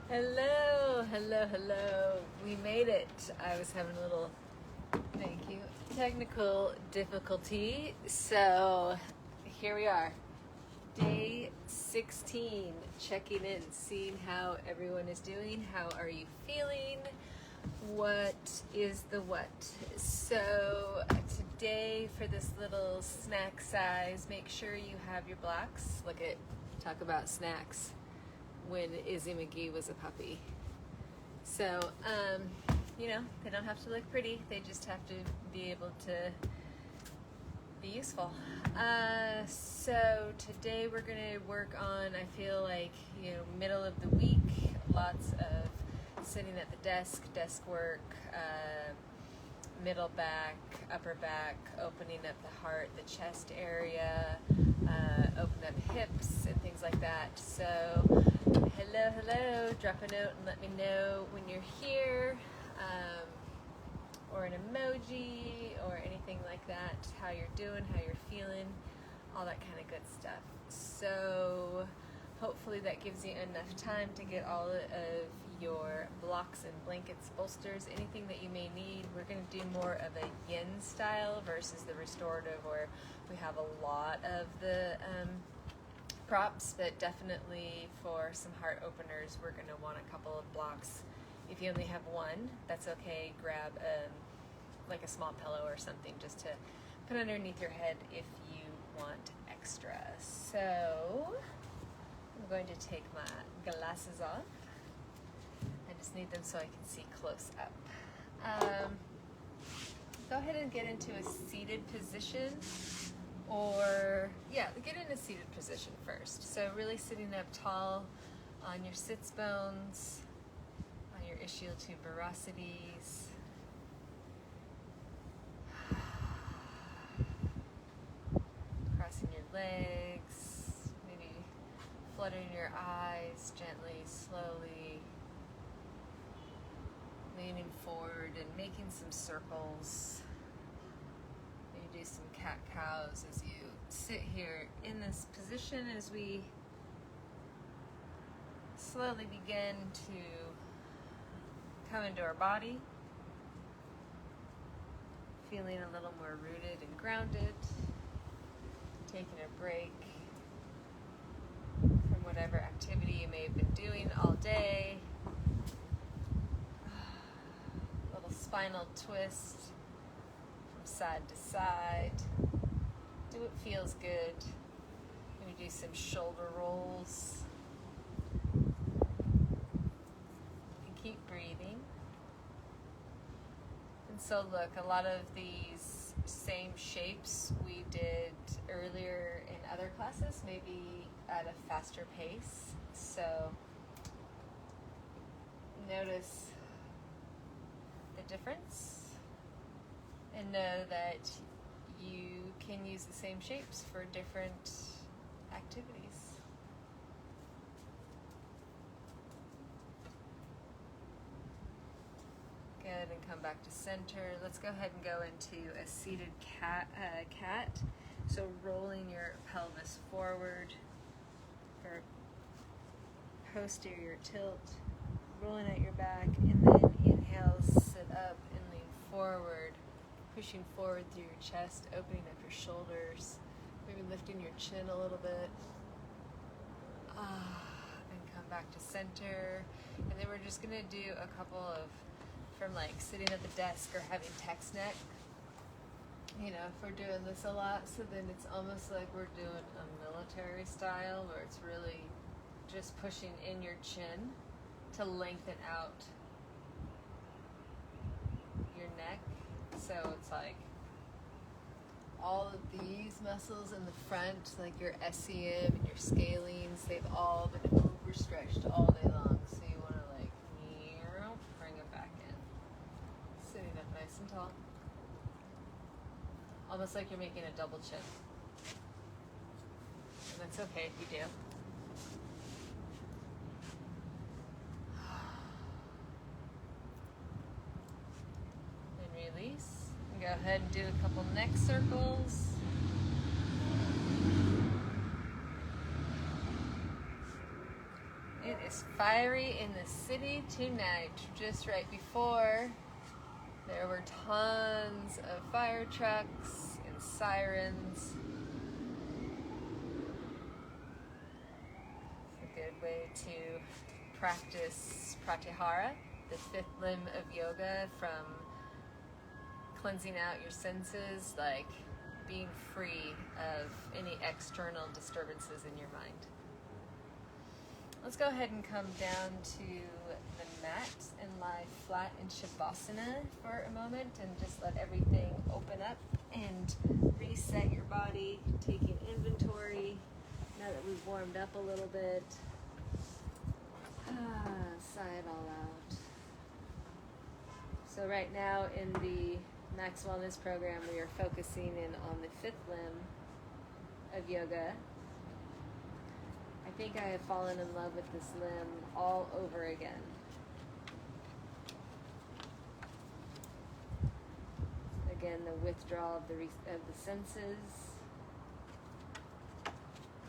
Hello, hello, hello. We made it. I was having a little, thank you, technical difficulty. So here we are. Day 16, checking in, seeing how everyone is doing. How are you feeling? What is the what? So today for this little snack size, make sure you have your blocks. Talk about snacks when Izzy McGee was a puppy. So, they don't have to look pretty. They just have to be able to be useful. So today we're going to work on, I feel like, middle of the week, lots of sitting at the desk work, middle back, upper back, opening up the heart, the chest area, open up hips and things like that. So hello, drop a note and let me know when you're here, or an emoji or anything like that, how you're doing, how you're feeling, all that kind of good stuff. So hopefully that gives you enough time to get all of your blocks and blankets, bolsters, anything that you may need. We're going to do more of a yin style versus the restorative, where we have a lot of the props, but definitely for some heart openers, we're going to want a couple of blocks. If you only have one, that's okay. Grab a small pillow or something just to put underneath your head if you want extra. So I'm going to take my glasses off. I just need them so I can see close up. Go ahead and get into a seated position, get in a seated position first. So really sitting up tall on your sits bones, on your ischial tuberosities. Crossing your legs, maybe fluttering your eyes gently, slowly. Leaning forward and making some circles. Maybe do some cat-cows as you sit here in this position as we slowly begin to come into our body, feeling a little more rooted and grounded, taking a break from whatever activity you may have been doing all day. Little spinal twist from side to side. Do what feels good. Maybe do some shoulder rolls. And keep breathing. And so look, a lot of these same shapes we did earlier in other classes, maybe at a faster pace. So notice the difference and know that you can use the same shapes for different activities. Good, and come back to center. Let's go ahead and go into a seated cat. So rolling your pelvis forward for posterior tilt, rolling out your back, and then inhale, sit up and lean forward, pushing forward through your chest, opening up your shoulders, maybe lifting your chin a little bit. And come back to center. And then we're just going to do a couple of, from sitting at the desk or having text neck. If we're doing this a lot, so then it's almost like we're doing a military style where it's really just pushing in your chin to lengthen out your neck. So it's like all of these muscles in the front, like your SCM and your scalenes, they've all been overstretched all day long. So you want to bring it back in. Sitting up nice and tall. Almost like you're making a double chin. And that's okay if you do. And release. And go ahead and do a couple neck circles. is fiery in the city tonight. Just right before, there were tons of fire trucks and sirens. It's a good way to practice pratyahara, the fifth limb of yoga, from cleansing out your senses, like being free of any external disturbances in your mind. Let's go ahead and come down to the mat and lie flat in Shavasana for a moment and just let everything open up and reset your body, taking inventory. Now that we've warmed up a little bit, sigh it all out. So right now in the Maxwellness program, we are focusing in on the fifth limb of yoga. I think I have fallen in love with this limb all over again. Again, the withdrawal of the senses.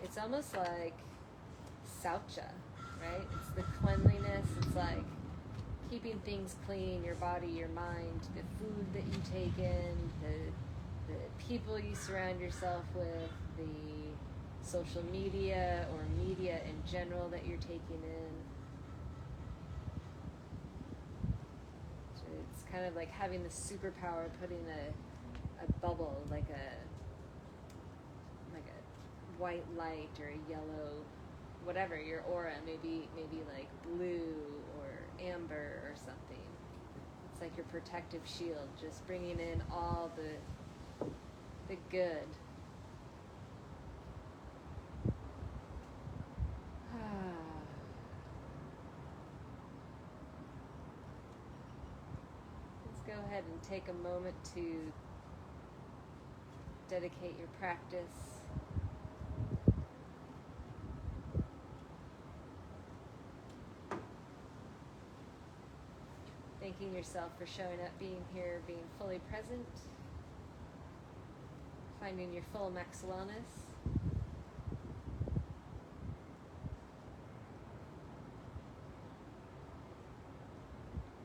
It's almost like saucha, right? It's the cleanliness. It's like keeping things clean, your body, your mind, the food that you take in, the people you surround yourself with, the social media or media in general that you're taking in. So it's kind of like having the superpower, putting a bubble, like a white light or a yellow, whatever your aura, maybe like blue or amber or something. It's like your protective shield, just bringing in all the good. Let's go ahead and take a moment to dedicate your practice. Thanking yourself for showing up, being here, being fully present, finding your full Maxwellness.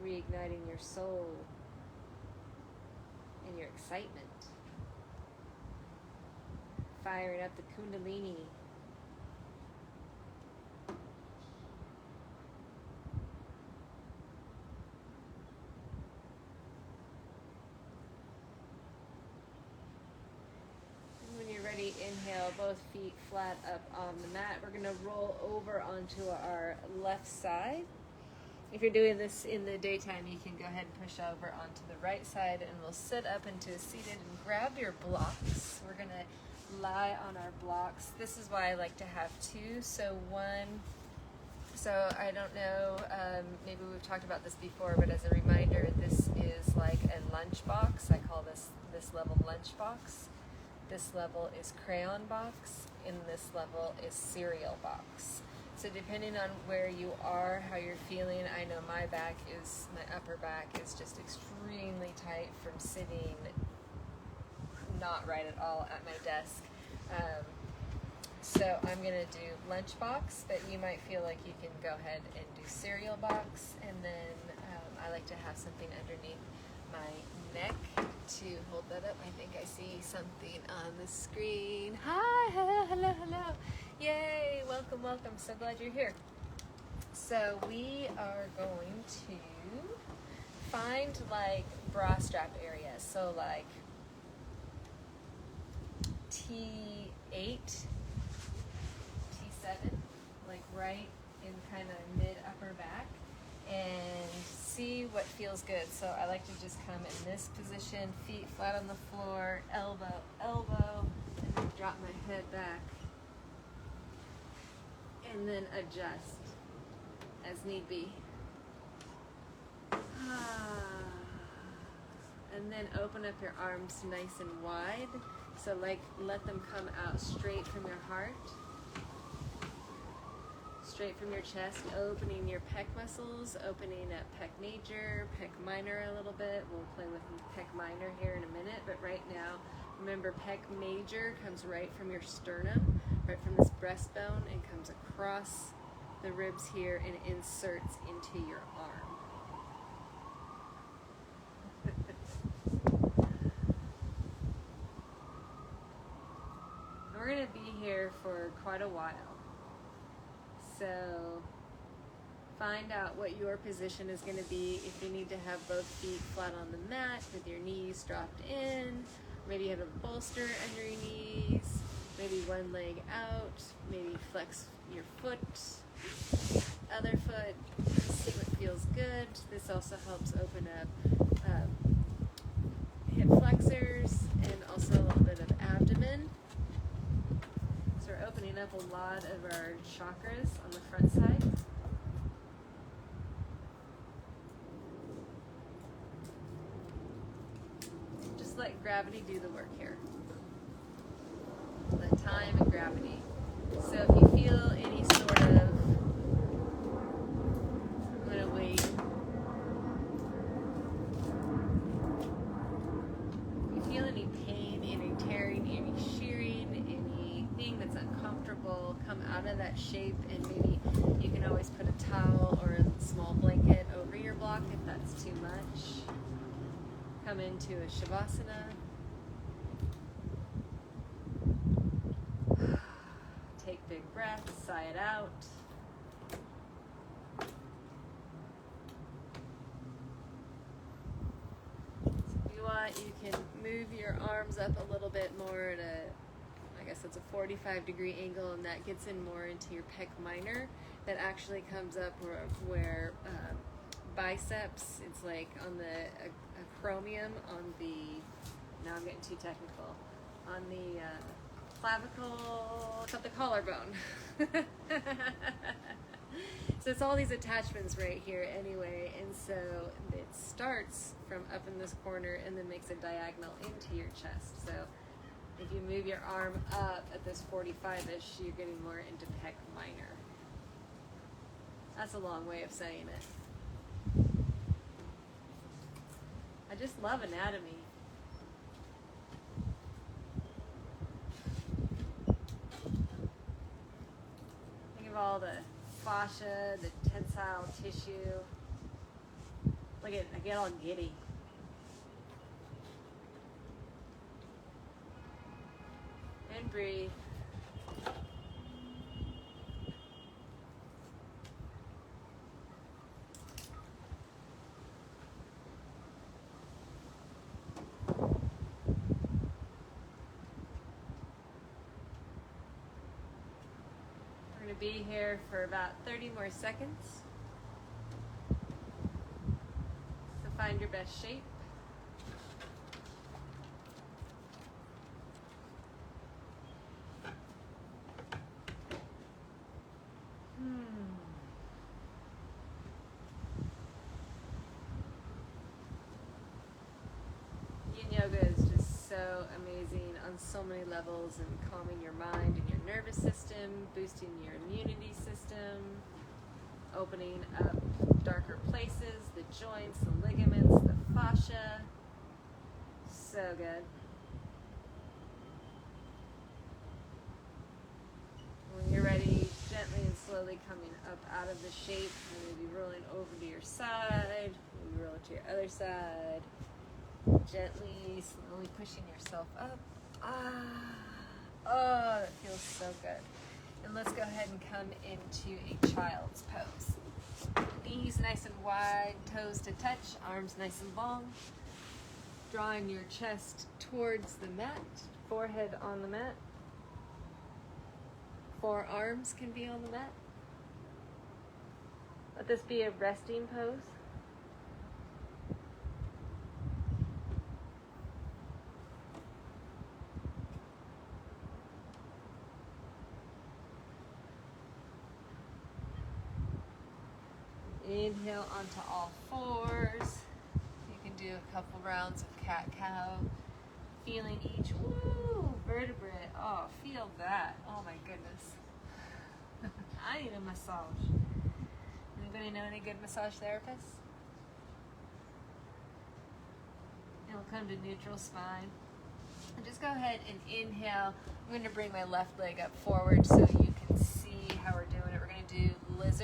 Reigniting your soul and your excitement. Firing up the Kundalini. Inhale, both feet flat up on the mat. We're going to roll over onto our left side. If you're doing this in the daytime, you can go ahead and push over onto the right side, and we'll sit up into a seated and grab your blocks. We're going to lie on our blocks. This is why I like to have two. So I don't know, maybe we've talked about this before, but as a reminder, this is like a lunch box. I call this level lunch box. This level is crayon box, and this level is cereal box. So depending on where you are, how you're feeling, I know my upper back is just extremely tight from sitting not right at all at my desk. So I'm gonna do lunch box, but you might feel like you can go ahead and do cereal box, and then I like to have something underneath my neck to hold that up. I think I see something on the screen. Hi, hello. Yay, welcome. So glad you're here. So we are going to find like bra strap areas. So like T8, T7, like right in kind of mid upper back, and see what feels good. So I like to just come in this position, feet flat on the floor, elbow, and then drop my head back, and then adjust as need be. And then open up your arms nice and wide. So like let them come out straight from your heart. Straight from your chest, opening your pec muscles, opening up pec major, pec minor a little bit. We'll play with pec minor here in a minute, but right now, remember pec major comes right from your sternum, right from this breastbone, and comes across the ribs here and inserts into your arm. We're going to be here for quite a while. So find out what your position is going to be. If you need to have both feet flat on the mat with your knees dropped in, maybe you have a bolster under your knees, maybe one leg out, maybe flex your foot, other foot, see what feels good. This also helps open up hip flexors and also a little bit of abdomen. So we're opening up a lot of our chakras on the front side. Just let gravity do the work here. Let time and gravity. So if you feel any sort of, I'm going to wait. If you feel any pain, any tearing, any shearing, anything that's uncomfortable, come out of that shape, and maybe you can always put a towel or a small blanket over your block if that's too much. Come into a shavasana. Take big breaths, sigh it out. If you want, you can move your arms up a little bit more at a, I guess it's a 45-degree angle, and that gets in more into your pec minor. That actually comes up where biceps, it's like on the acromion on the, now I'm getting too technical, on the clavicle, it's up the collarbone. So it's all these attachments right here anyway, and so it starts from up in this corner and then makes a diagonal into your chest. So if you move your arm up at this 45-ish, you're getting more into pec minor. That's a long way of saying it. I just love anatomy. Think of all the fascia, the tensile tissue. Look at, I get all giddy. And breathe. Be here for about 30 more seconds. So find your best shape. Yin yoga is just so amazing on so many levels, and calming your mind and your nervous system, boosting your immunity system, opening up darker places, the joints, the ligaments, the fascia. So good. When you're ready, gently and slowly coming up out of the shape, and maybe rolling over to your side, maybe roll to your other side. Gently, slowly pushing yourself up. Oh, that feels so good. And let's go ahead and come into a child's pose. Knees nice and wide, toes to touch, arms nice and long. Drawing your chest towards the mat, forehead on the mat. Forearms can be on the mat. Let this be a resting pose. Inhale onto all fours. You can do a couple rounds of cat-cow. Feeling each vertebrae. Oh, feel that. Oh my goodness. I need a massage. Anybody know any good massage therapists? And we'll come to neutral spine. And just go ahead and inhale. I'm going to bring my left leg up forward so you can see how we're doing it. We're going to do lizard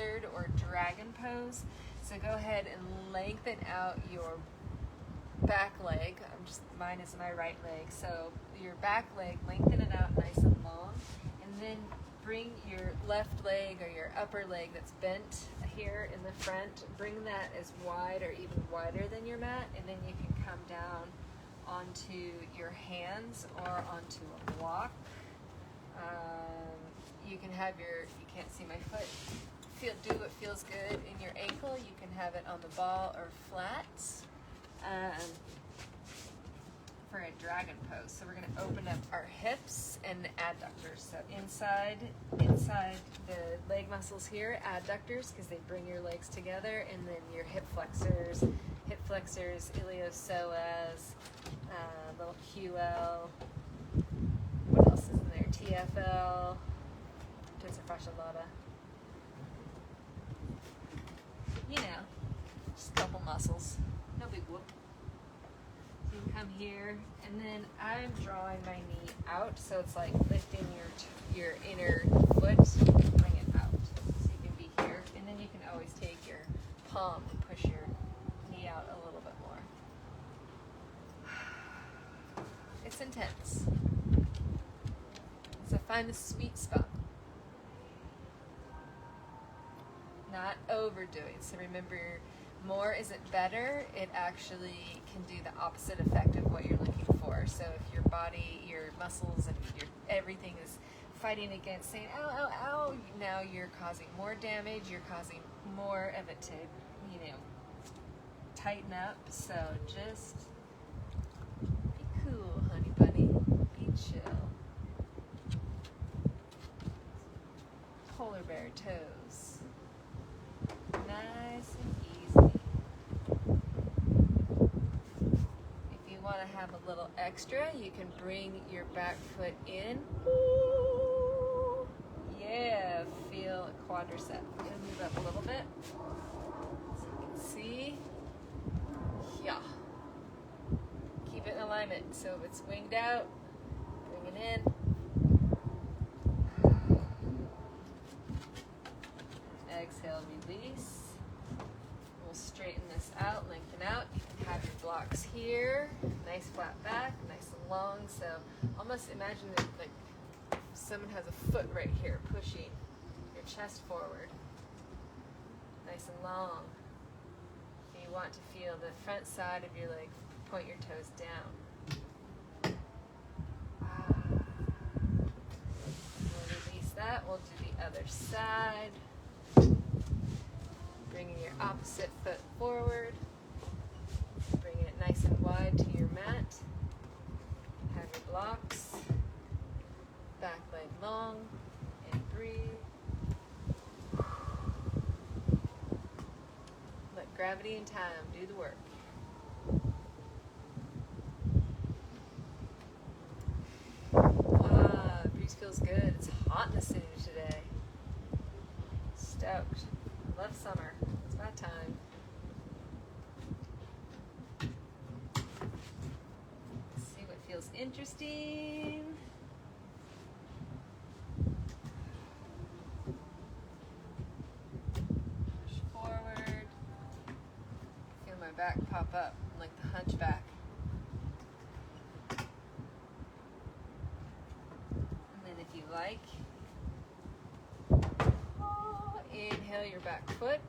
toes. So go ahead and lengthen out your back leg. Mine is my right leg. So your back leg, lengthen it out nice and long, and then bring your left leg or your upper leg that's bent here in the front, bring that as wide or even wider than your mat, and then you can come down onto your hands or onto a block. You can have you can't see my foot, do what feels good in your ankle. You can have it on the ball or flat for a dragon pose. So we're going to open up our hips and adductors. So inside the leg muscles here, adductors, because they bring your legs together, and then your hip flexors, iliopsoas, little QL. What else is in there? TFL, tensor fascia lata. You know, just a couple muscles. No big whoop. So you can come here, and then I'm drawing my knee out, so it's like lifting your inner foot, bring it out. So you can be here, and then you can always take your palm and push your knee out a little bit more. It's intense. So find the sweet spot. Not overdoing. So remember, more isn't better. It actually can do the opposite effect of what you're looking for. So if your body, your muscles, and everything is fighting against saying, ow, ow, ow, now you're causing more damage. You're causing more of it to, tighten up. So just be cool, honey bunny. Be chill. Polar bear toes. Nice and easy. If you want to have a little extra, you can bring your back foot in. Ooh. Yeah, feel a quadricep. I'm going to move up a little bit so you can see. Yeah. Keep it in alignment. So if it's winged out, bring it in. Exhale, release. We'll straighten this out, lengthen out. You can have your blocks here. Nice flat back, nice and long. So almost imagine that like someone has a foot right here pushing your chest forward. Nice and long. And you want to feel the front side of your leg, point your toes down. We'll release that. We'll do the other side. Bringing your opposite foot forward, bringing it nice and wide to your mat. Have your blocks, back leg long, and breathe. Let gravity and time do the work. Breeze feels good. It's hot in the city today. Stoked. Love summer. It's about time. Let's see what feels interesting. Push forward. Feel my back pop up like the hunchback. And then if you like, inhale your back foot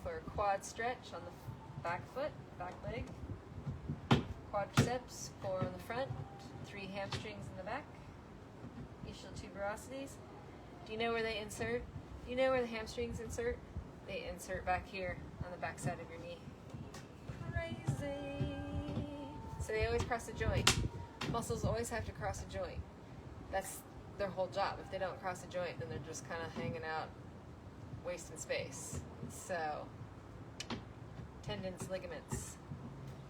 for a quad stretch on the back foot, back leg. Quadriceps, 4 on the front, 3 hamstrings in the back. Ischial tuberosities. Do you know where they insert? Do you know where the hamstrings insert? They insert back here on the back side of your knee. Crazy. So they always cross the joint. Muscles always have to cross a joint. That's their whole job. If they don't cross a joint, then they're just kind of hanging out, wasting space. So, tendons, ligaments.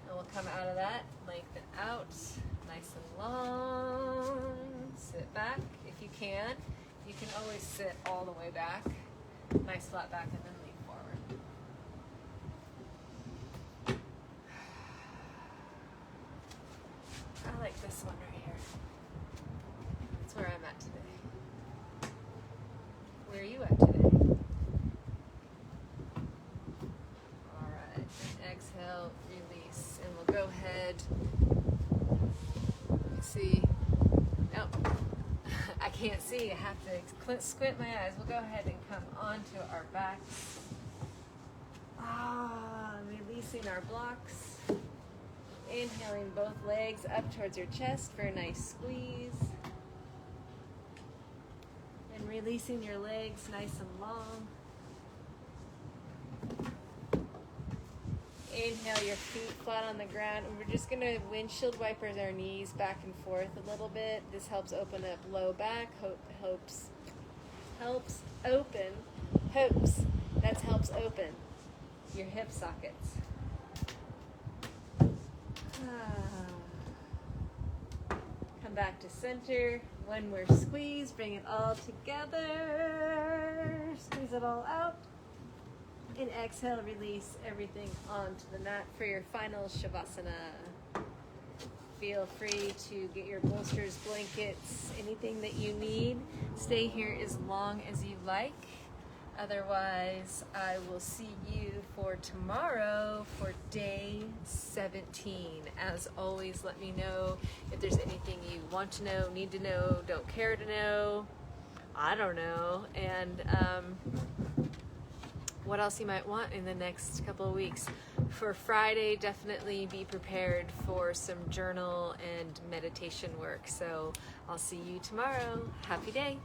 And we'll come out of that, lengthen out, nice and long. Sit back if you can. You can always sit all the way back. Nice flat back and then lean forward. I like this one right here. That's where I'm at today. Where are you at today? see. I have to squint my eyes. We'll go ahead and come onto our backs. Releasing our blocks. Inhaling both legs up towards your chest for a nice squeeze. And releasing your legs nice and long. Inhale your feet flat on the ground, and we're just going to windshield wiper our knees back and forth a little bit. This helps open up low back, helps open your hip sockets. Come back to center. One more squeeze, bring it all together. Squeeze it all out. And exhale, release everything onto the mat for your final Shavasana. Feel free to get your bolsters, blankets, anything that you need. Stay here as long as you like. Otherwise, I will see you for tomorrow for day 17. As always, let me know if there's anything you want to know, need to know, don't care to know. I don't know. And what else you might want in the next couple of weeks. For Friday, definitely be prepared for some journal and meditation work. So I'll see you tomorrow. Happy day.